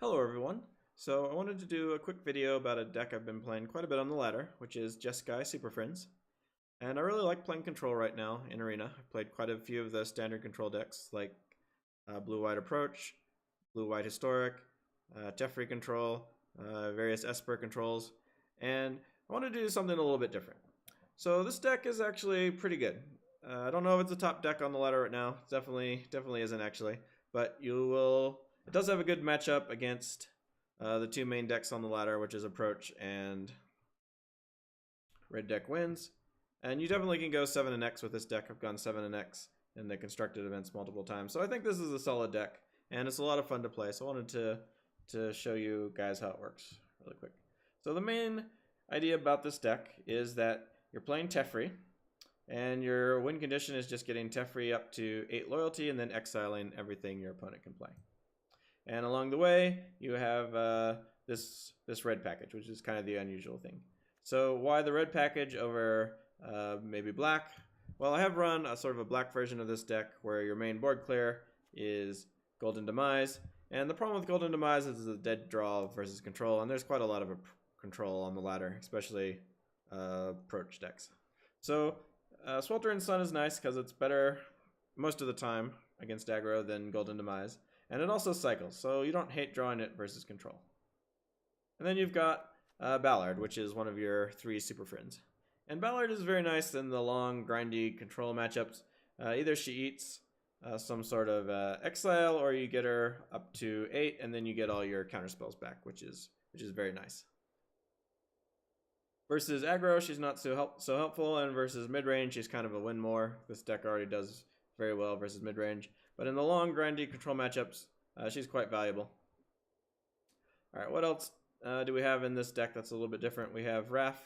Hello everyone. So I wanted to do a quick video about a deck I've been playing quite a bit on the ladder, which is Jeskai Super Friends. And I really like playing control right now in Arena. I've played quite a few of the standard control decks like Blue-White Approach, Blue-White Historic, Teferi control, various Esper controls, and I wanted to do something a little bit different. So this deck is actually pretty good. I don't know if it's the top deck on the ladder right now. Definitely isn't actually, but it does have a good matchup against the two main decks on the ladder, which is Approach and Red Deck Wins. And you definitely can go 7 and X with this deck. I've gone 7 and X in the constructed events multiple times. So I think this is a solid deck, and it's a lot of fun to play. So I wanted to show you guys how it works really quick. So the main idea about this deck is that you're playing Teferi, and your win condition is just getting Teferi up to 8 loyalty and then exiling everything your opponent can play. And along the way, you have this red package, which is kind of the unusual thing. So why the red package over maybe black? Well, I have run a sort of a black version of this deck where your main board clear is Golden Demise. And the problem with Golden Demise is the dead draw versus control, and there's quite a lot of control on the ladder, especially Approach decks. So Sweltering Sun is nice because it's better most of the time against aggro than Golden Demise. And it also cycles, so you don't hate drawing it versus control. And then you've got Ballard, which is one of your 3 super friends. And Ballard is very nice in the long, grindy control matchups. Either she eats some sort of exile, or you get her up to 8, and then you get all your counter spells back, which is very nice. Versus aggro, she's not so helpful, and versus mid-range, she's kind of a win more. This deck already does very well versus mid-range. But in the long, grindy control matchups, she's quite valuable. Alright, what else do we have in this deck that's a little bit different? We have Raph,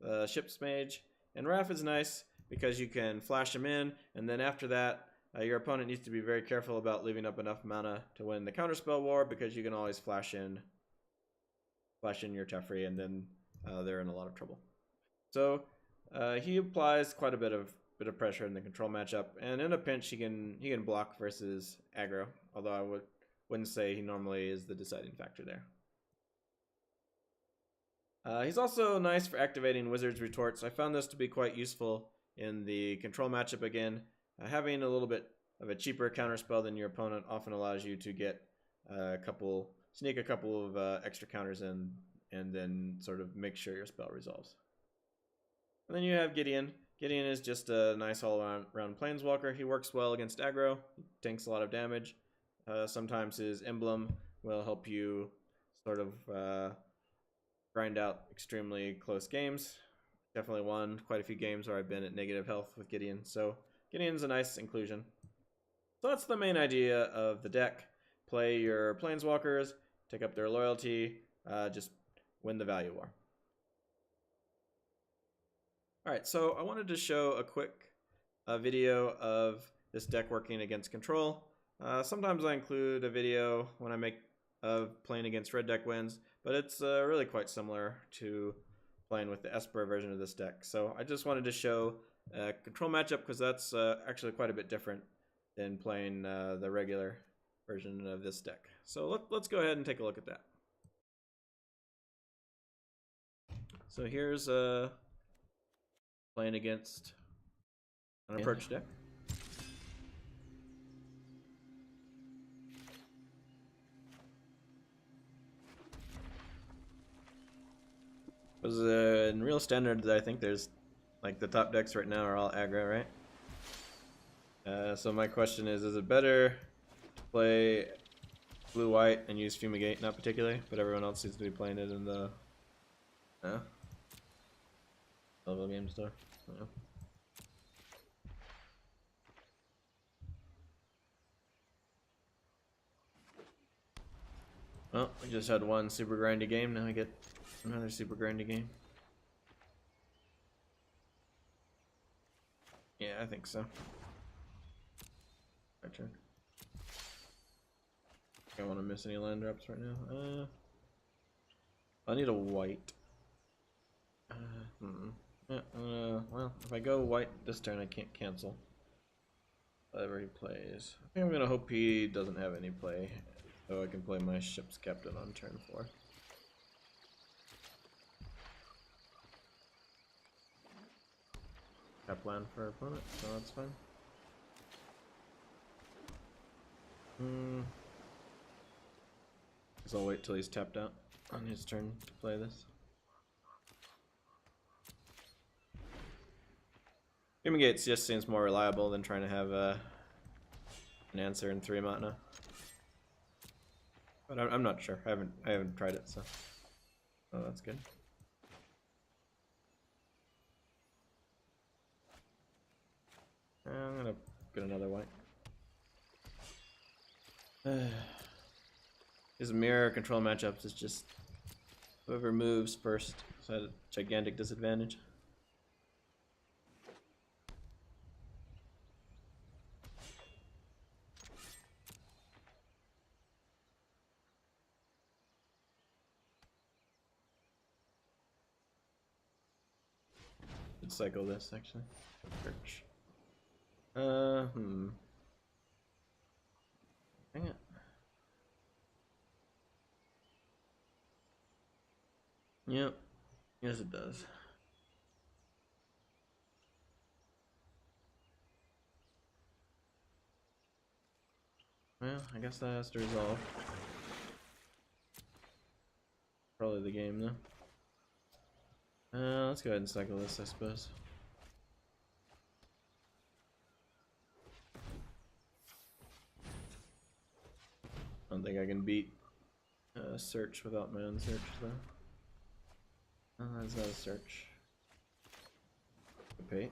the Ship's Mage. And Raph is nice because you can flash him in, and then after that, your opponent needs to be very careful about leaving up enough mana to win the counterspell war, because you can always flash in your Teferi, and then they're in a lot of trouble. So he applies quite a bit of pressure in the control matchup, and in a pinch he can block versus aggro, although I wouldn't say he normally is the deciding factor there. He's also nice for activating Wizard's Retorts. I found this to be quite useful in the control matchup again. Having a little bit of a cheaper counterspell than your opponent often allows you to get sneak a couple of extra counters in, and then sort of make sure your spell resolves. And then you have Gideon. Gideon is just a nice all-around planeswalker. He works well against aggro. He tanks a lot of damage. Sometimes his emblem will help you sort of grind out extremely close games. Definitely won quite a few games where I've been at negative health with Gideon. So Gideon's a nice inclusion. So that's the main idea of the deck. Play your planeswalkers, take up their loyalty, just win the value war. Alright, so I wanted to show a quick video of this deck working against control. Sometimes I include a video when I make of playing against Red Deck Wins, but it's really quite similar to playing with the Esper version of this deck. So I just wanted to show a control matchup, because that's actually quite a bit different than playing the regular version of this deck. So let's go ahead and take a look at that. So here's playing against an Approach deck. Because in real standards, I think there's like the top decks right now are all aggro, right? So my question is it better to play blue-white and use Fumigate? Not particularly, but everyone else seems to be playing it in the level game store. Well, we just had one super grindy game, now we get another super grindy game. Yeah, I think so. My turn. I don't want to miss any land drops right now. I need a white. Well, if I go white this turn, I can't cancel whatever he plays. I think I'm gonna hope he doesn't have any play So I can play my ship's captain on turn 4. Tap land for opponent, so that's fine. Guess I'll wait till he's tapped out on his turn to play this. Gates just seems more reliable than trying to have an answer in 3 mana. But I'm not sure. I haven't tried it, so oh, that's good. I'm gonna get another white. These mirror control matchups is just whoever moves first is at a gigantic disadvantage. Should cycle this actually. Search. Dang it. Yep. Yes, it does. Well, I guess that has to resolve. Probably the game, though. Let's go ahead and cycle this, I suppose. I don't think I can beat search without my own search, though. Oh, that's not a search. Pay.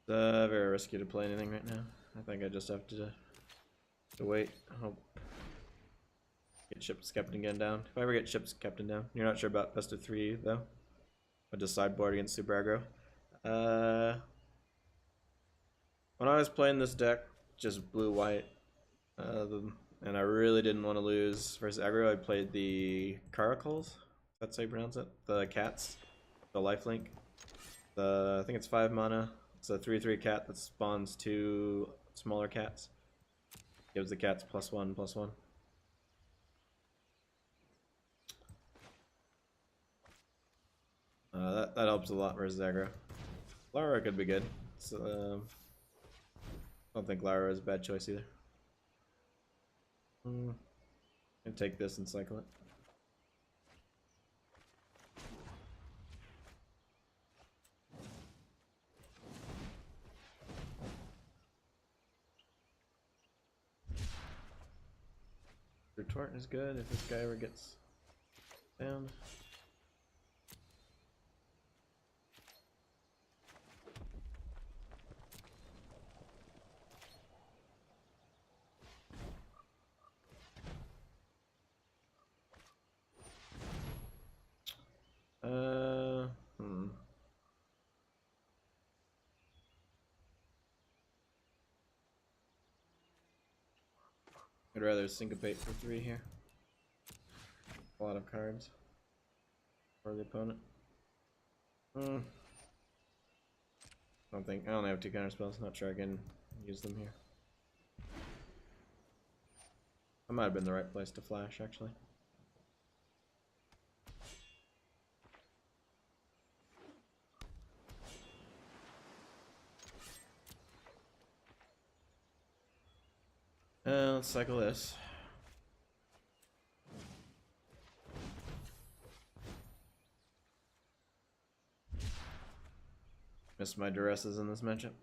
Very risky to play anything right now. I think I just have to wait. Hope get ship's captain again down. If I ever get ship's captain down, you're not sure about best of 3 though. But just sideboard against super aggro. When I was playing this deck, just blue white, and I really didn't want to lose versus aggro. I played the Caracals. That's how you pronounce it. The cats, the lifelink. I think it's 5 mana. It's a 3/3 cat that spawns 2 smaller cats. Gives the cats +1/+1. That helps a lot versus aggro. Lara could be good. So, I don't think Lara is a bad choice either. I'm gonna take this and cycle it. Retort is good if this guy ever gets down. I'd rather syncopate for 3 here. A lot of cards for the opponent. I only have 2 counter spells. Not sure I can use them here. I might have been the right place to flash actually. Let's cycle this. Missed my duresses in this matchup.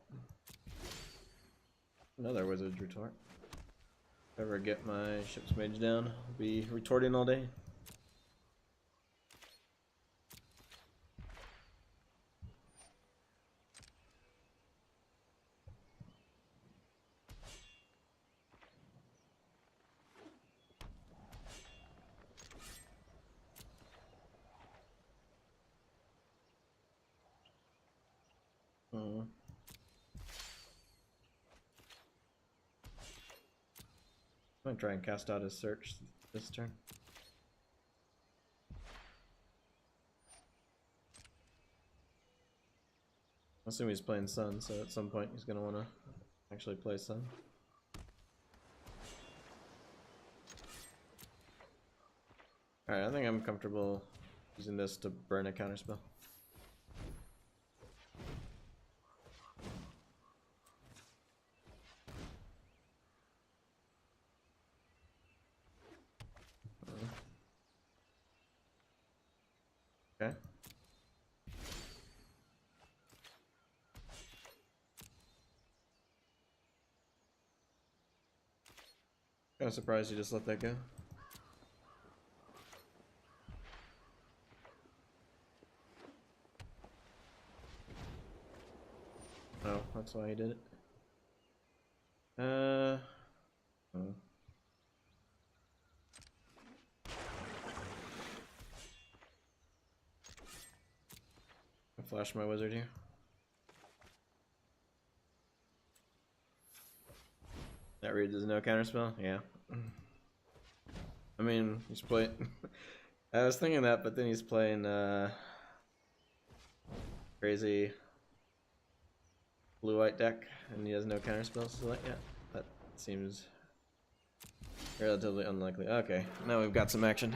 Another wizard's retort. If I ever get my ship's mage down, I'll be retorting all day. I'm gonna try and cast out his search this turn. I assume he's playing Sun, so at some point he's gonna wanna actually play Sun. Alright, I think I'm comfortable using this to burn a counterspell. Okay. Kinda surprised you just let that go. Oh, that's why he did it. Oh. I flash my wizard here. That read does no counterspell? Yeah. I mean, he's playing. I was thinking that, but then he's playing crazy blue-white deck, and he has no counterspells to let yet. That seems relatively unlikely. Okay, now we've got some action.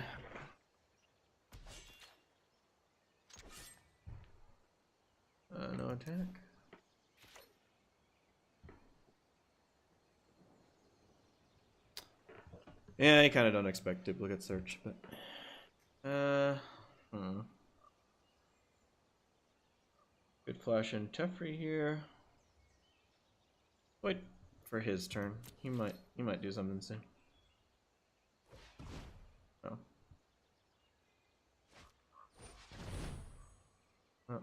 No attack. Yeah, I kind of don't expect duplicate search, but good flash in Teferi here. Wait for his turn. He might do something soon. Oh. Oh.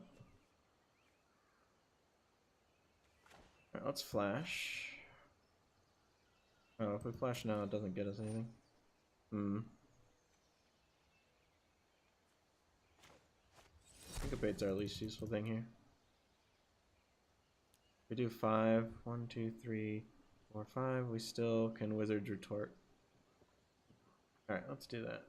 Alright, let's flash. Oh, if we flash now, it doesn't get us anything. Syncopate's our least useful thing here. We do 5. 1, 2, 3, 4, 5. We still can Wizard's Retort. Alright, let's do that.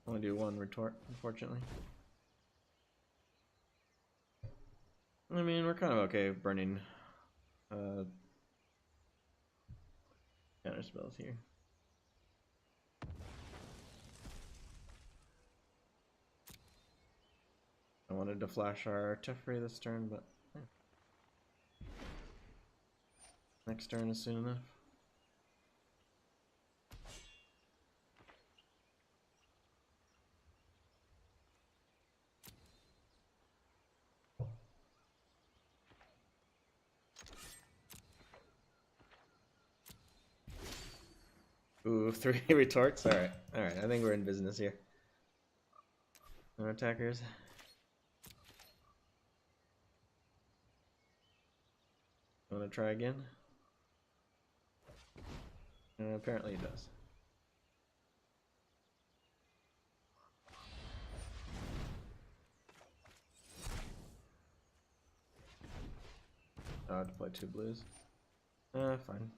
Only do 1 retort, unfortunately. I mean, we're kind of okay with burning counter spells here. I wanted to flash our Teferi this turn, but next turn is soon enough. Ooh, 3 retorts? Alright, alright, I think we're in business here. No attackers. Want to try again? Apparently it does. Oh, I have to play 2 blues. Fine.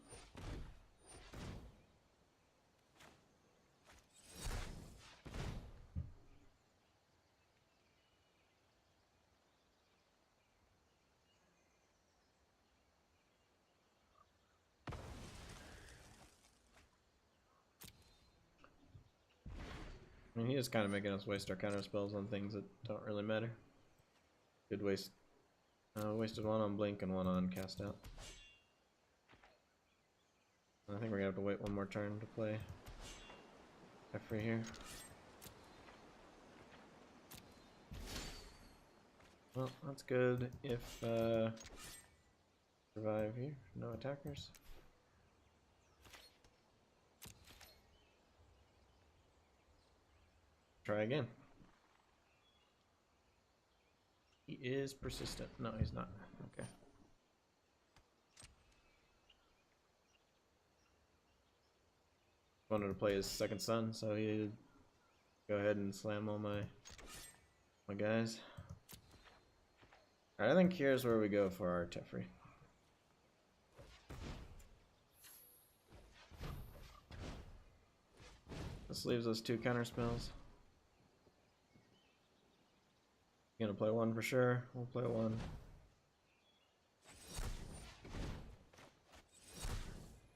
I mean, he is kind of making us waste our counter spells on things that don't really matter. Good waste. Wasted 1 on blink and 1 on cast out. I think we're gonna have to wait 1 more turn to play Teferi here. Well, that's good if survive here. No attackers. Try again. He is persistent. No, he's not. Okay. Wanted to play his second son, so he'd go ahead and slam all my guys. Alright, I think here's where we go for our Teferi. This leaves us 2 counter spells. Gonna play 1 for sure. We'll play 1.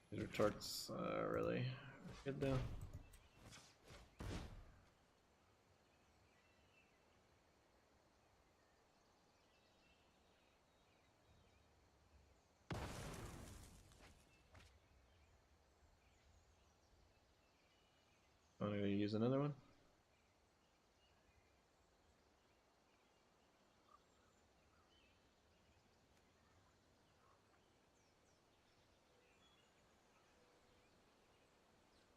These retorts really good though. I'm gonna use another one.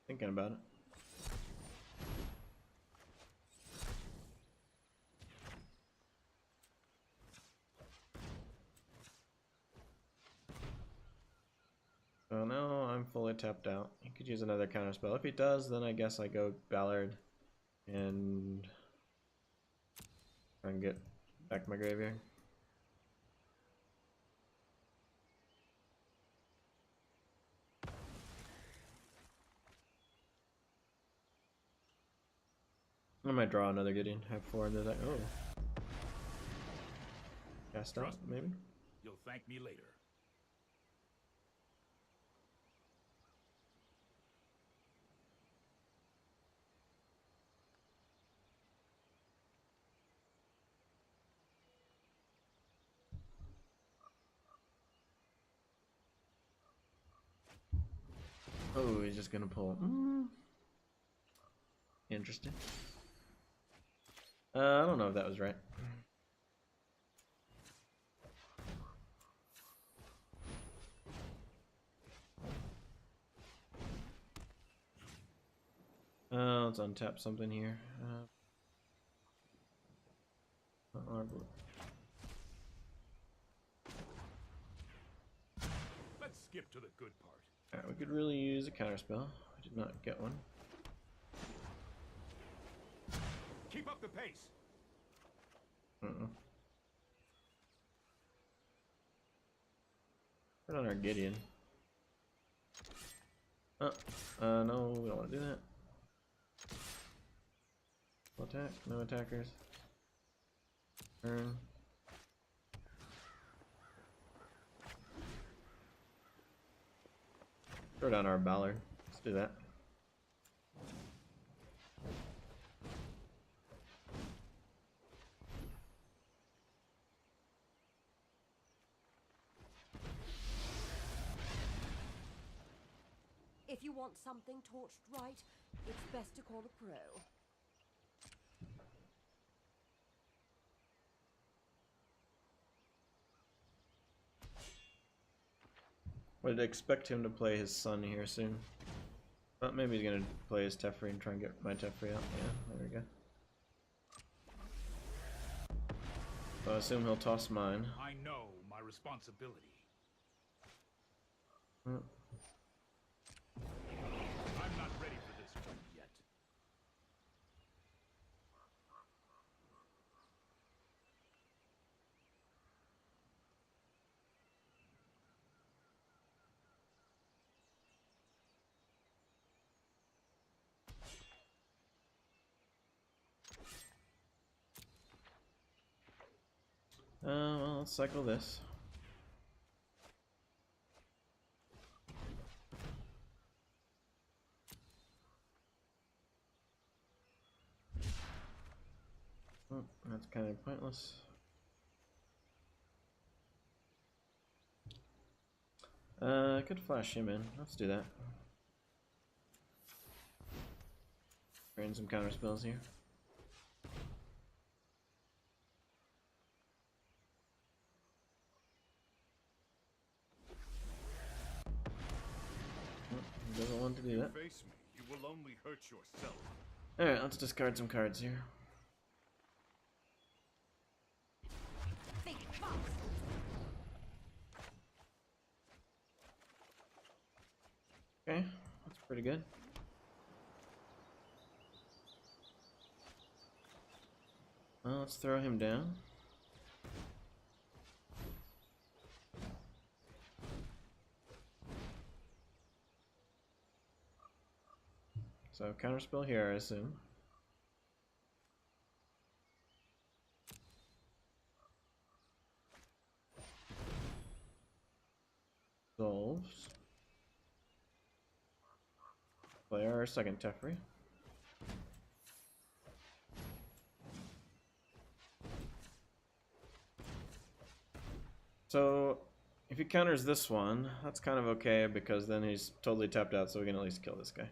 Thinking about it. Oh no, I'm fully tapped out. He could use another counter spell. If he does, then I guess I go Ballard and try and get back my graveyard. I might draw another Gideon. Have 4 into that. Oh. Cast out, maybe? You'll thank me later. Oh, he's just gonna pull. Interesting. I don't know if that was right. Let's untap something here. Let's skip to the good part. Alright, we could really use a counterspell. I did not get one. Keep up the pace. Put on our Gideon. No, we don't want to do that. Attack, no attackers. Turn. Throw down our Ballard. Let's do that. If you want something torched right, it's best to call a pro. Would expect him to play his son here soon. But maybe he's gonna play his Teferi and try and get my Teferi out. Yeah, there we go. So I assume he'll toss mine. I know my responsibility. Hmm. I'm not ready for this one yet. Well, let's cycle this. Oh, that's kind of pointless. I could flash him in. Let's do that. Bring some counter spells here. Doesn't want to do that. Face me, you will only hurt yourself. Alright, let's discard some cards here. Okay, that's pretty good. Well, let's throw him down. So counterspell here, I assume. Dissolves. Play our second Teferi. So if he counters this one, that's kind of okay because then he's totally tapped out, so we can at least kill this guy.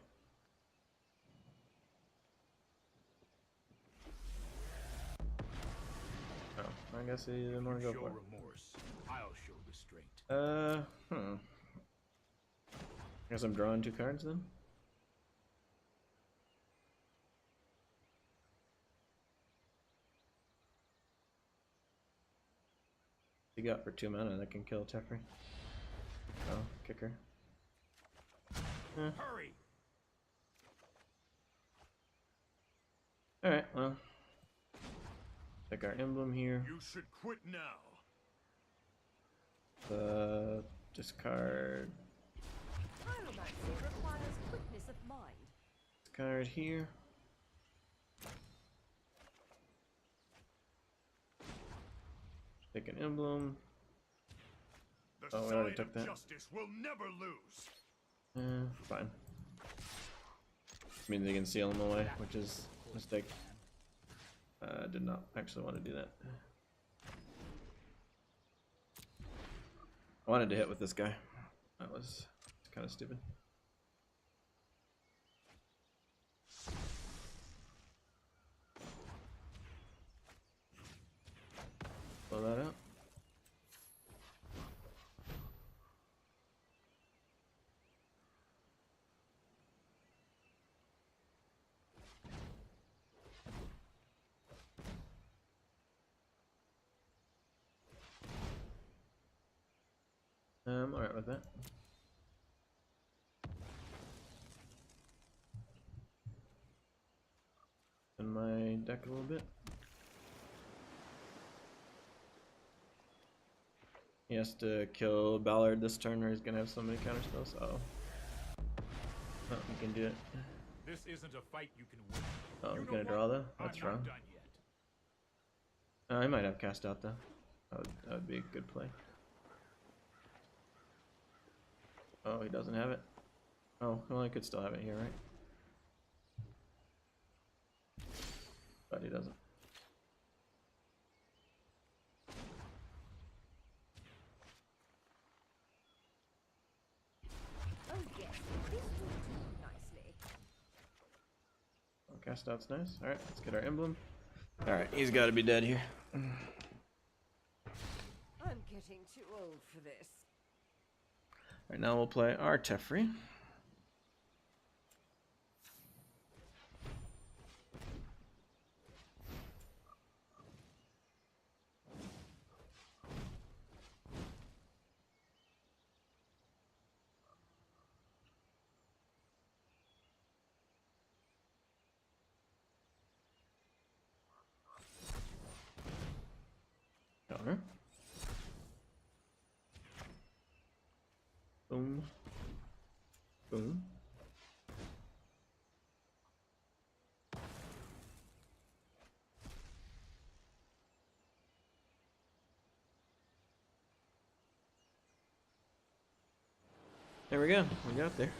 Oh, I guess he didn't want to go for it. Remorse. I'll show restraint. I guess I'm drawing 2 cards then. He got for 2 mana that can kill Teferi. Oh, kicker. Hurry! Alright, well. Take our emblem here. You should quit now. Discard. Pyromancy requires quickness of mind. Discard here. Take an emblem. The Oh, we already side took of that. justice will never lose. Fine. Means they can seal him away, which is a mistake. Did not actually want to do that. I wanted to hit with this guy. That was kind of stupid. Blow that out. I'm alright with that. In my deck a little bit. He has to kill Ballard this turn or he's gonna have so many counterspells. Oh. Oh, you can do it. This isn't a fight you can win. Oh, You he's know gonna what? draw though? That's I'm wrong. not done yet. I might have cast out though. That would be a good play. Oh, he doesn't have it. Oh, well, I could still have it here, right? But he doesn't. Oh yes, this will do nicely. Oh, cast out's nice. Alright, let's get our emblem. Alright, he's gotta be dead here. I'm getting too old for this. Alright, now we'll play our Teferi. Counter. Boom. Boom. There we go. We got there.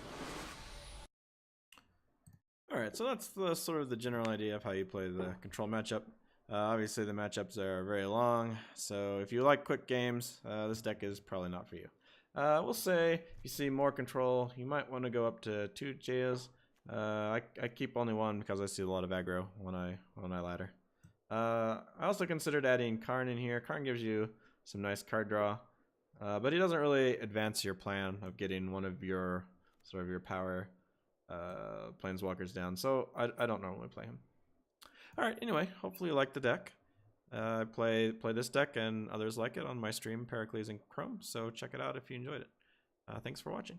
Alright, so that's sort of the general idea of how you play the control matchup. Obviously the matchups are very long, so if you like quick games, this deck is probably not for you. We'll say if you see more control, you might want to go up to 2 Jayas. I keep only 1 because I see a lot of aggro when I ladder. I also considered adding Karn in here. Karn gives you some nice card draw, but he doesn't really advance your plan of getting one of your sort of your power planeswalkers down. So I don't normally play him. All right. Anyway, hopefully you like the deck. I play this deck and others like it on my stream, Pericles and Chrome. So check it out if you enjoyed it. Thanks for watching.